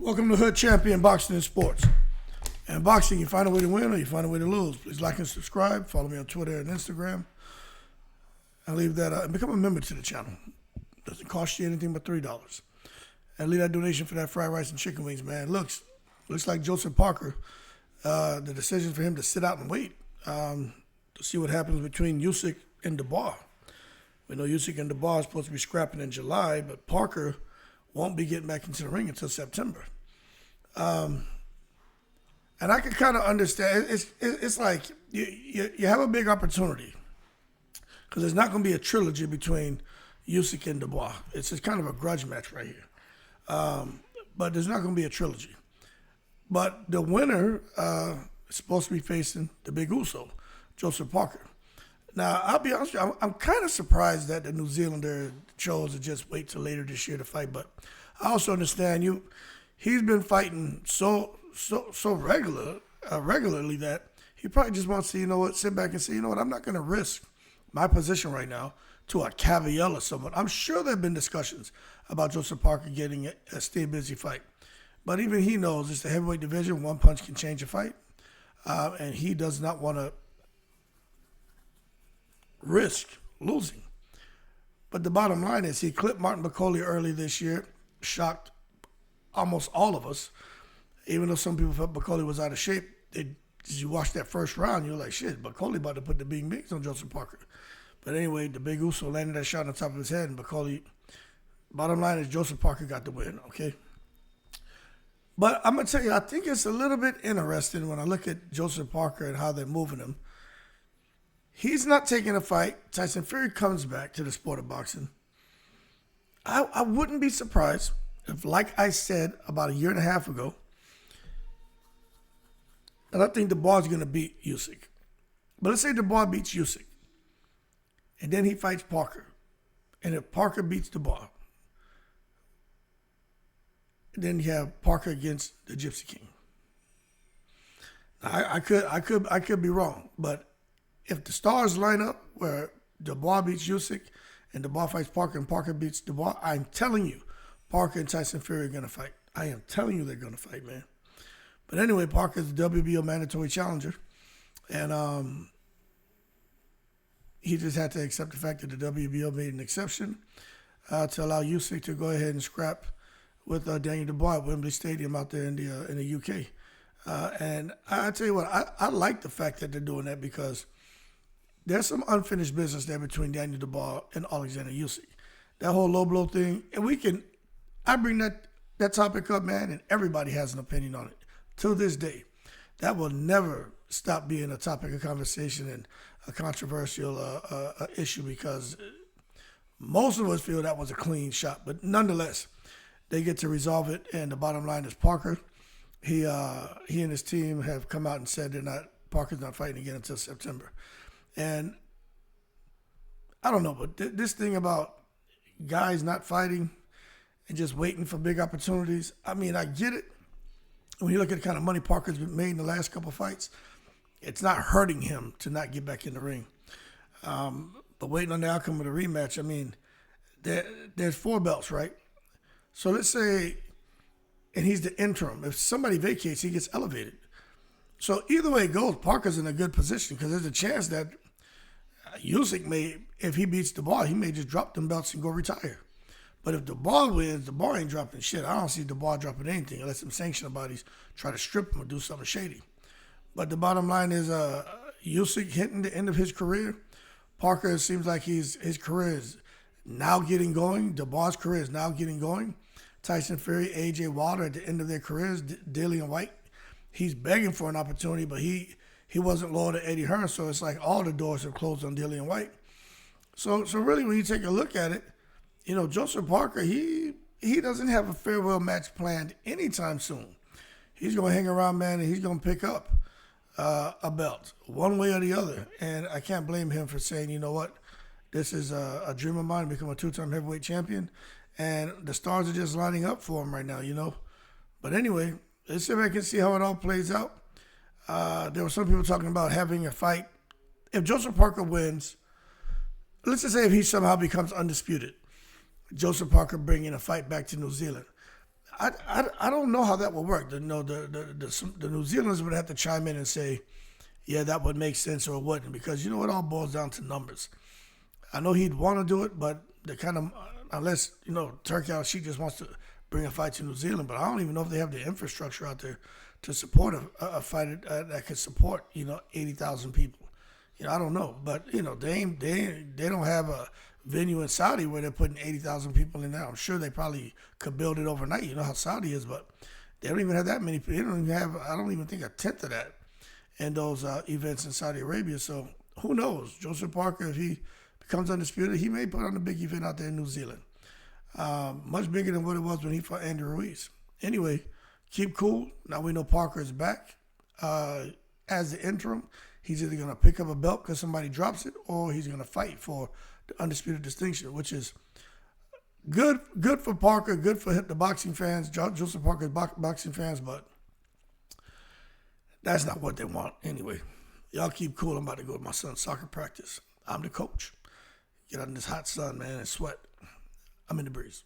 Welcome to Hood Champion Boxing and Sports. In boxing, you find a way to win or you find a way to lose. Please like and subscribe. Follow me on Twitter and Instagram. And leave that and become a member to the channel. Doesn't cost you anything but $3. And leave that donation for that fried rice and chicken wings, man. Looks like Joseph Parker. The decision for him to sit out and wait to see what happens between Usyk and Dubois. We know Usyk and Dubois are supposed to be scrapping in July, but Parker won't be getting back into the ring until September. And I can kind of understand. It's like you have a big opportunity because there's not going to be a trilogy between Usyk and Dubois. It's just kind of a grudge match right here. But there's not going to be a trilogy. But the winner is supposed to be facing the Big Uso, Joseph Parker. Now, I'll be honest with you, I'm kind of surprised that the New Zealander chose to just wait till later this year to fight. But I also understand he's been fighting so regularly that he probably just wants to, sit back and say, I'm not going to risk my position right now to a caveat or someone. I'm sure there have been discussions about Joseph Parker getting a stay busy fight. But even he knows it's the heavyweight division. One punch can change a fight. And he does not want to risk losing. But the bottom line is he clipped Martin McCauley early this year, shocked almost all of us. Even though some people felt McCauley was out of shape, as you watched that first round, you're like, shit, McCauley about to put the big migs on Joseph Parker. But anyway, the Big Uso landed that shot on top of his head, and McCauley, bottom line is Joseph Parker got the win, okay? But I'm going to tell you, I think it's a little bit interesting when I look at Joseph Parker and how they're moving him. He's not taking a fight. Tyson Fury comes back to the sport of boxing. I wouldn't be surprised if, like I said about a year and a half ago, and I think Dubois is going to beat Usyk. But let's say Dubois beats Usyk. And then he fights Parker. And if Parker beats Dubois, then you have Parker against the Gypsy King. Now, I could be wrong, but if the stars line up where Dubois beats Usyk and Dubois fights Parker and Parker beats Dubois, I'm telling you, Parker and Tyson Fury are going to fight. I am telling you they're going to fight, man. But anyway, Parker's the WBO mandatory challenger. And he just had to accept the fact that the WBO made an exception to allow Usyk to go ahead and scrap with Daniel Dubois at Wembley Stadium out there in the UK. And I tell you what, I like the fact that they're doing that because there's some unfinished business there between Daniel Dubois and Alexander Usyk. That whole low blow thing, and I bring that topic up, man, and everybody has an opinion on it. To this day, that will never stop being a topic of conversation and a controversial issue because most of us feel that was a clean shot. But nonetheless, they get to resolve it, and the bottom line is Parker. He and his team have come out and said Parker's not fighting again until September. And I don't know, but this thing about guys not fighting and just waiting for big opportunities, I mean, I get it. When you look at the kind of money Parker's been made in the last couple of fights, it's not hurting him to not get back in the ring. But waiting on the outcome of the rematch, I mean, there's 4 belts, right? So let's say, and he's the interim. If somebody vacates, he gets elevated. So either way it goes, Parker's in a good position because there's a chance that Usyk may, if he beats Dubois, he may just drop them belts and go retire. But if Dubois wins, Dubois ain't dropping shit. I don't see Dubois dropping anything unless some sanctioned bodies try to strip him or do something shady. But the bottom line is Usyk hitting the end of his career. Parker, it seems like his career is now getting going. Dubois' career is now getting going. Tyson Fury, AJ Wilder at the end of their careers, Dillian White, he's begging for an opportunity, but he wasn't loyal to Eddie Hearn, so it's like all the doors have closed on Dillian White. So really, when you take a look at it, Joseph Parker, he doesn't have a farewell match planned anytime soon. He's going to hang around, man, and he's going to pick up a belt one way or the other. And I can't blame him for saying, you know what, this is a dream of mine to become a 2-time heavyweight champion. And the stars are just lining up for him right now, But anyway, let's see if I can see how it all plays out. There were some people talking about having a fight. If Joseph Parker wins, let's just say if he somehow becomes undisputed, Joseph Parker bringing a fight back to New Zealand. I don't know how that would work. The New Zealanders would have to chime in and say, yeah, that would make sense or it wouldn't, because it all boils down to numbers. I know he'd want to do it, but the kind of unless Turkey she just wants to bring a fight to New Zealand, but I don't even know if they have the infrastructure out there to support a fight that could support 80,000 people. I don't know, but they don't have a venue in Saudi where they're putting 80,000 people in there. I'm sure they probably could build it overnight. You know how Saudi is, but they don't even have that many people. They don't even have, I don't even think, a tenth of that in those events in Saudi Arabia. So who knows? Joseph Parker, if he becomes undisputed, he may put on a big event out there in New Zealand. Much bigger than what it was when he fought Andy Ruiz. Anyway, keep cool. Now we know Parker is back. As the interim, he's either going to pick up a belt because somebody drops it, or he's going to fight for the undisputed distinction, which is good for Parker, good for the boxing fans, Joseph Parker's boxing fans, but that's not what they want anyway. Y'all keep cool. I'm about to go to my son's soccer practice. I'm the coach. Get out in this hot sun, man, and sweat. I'm in the breeze.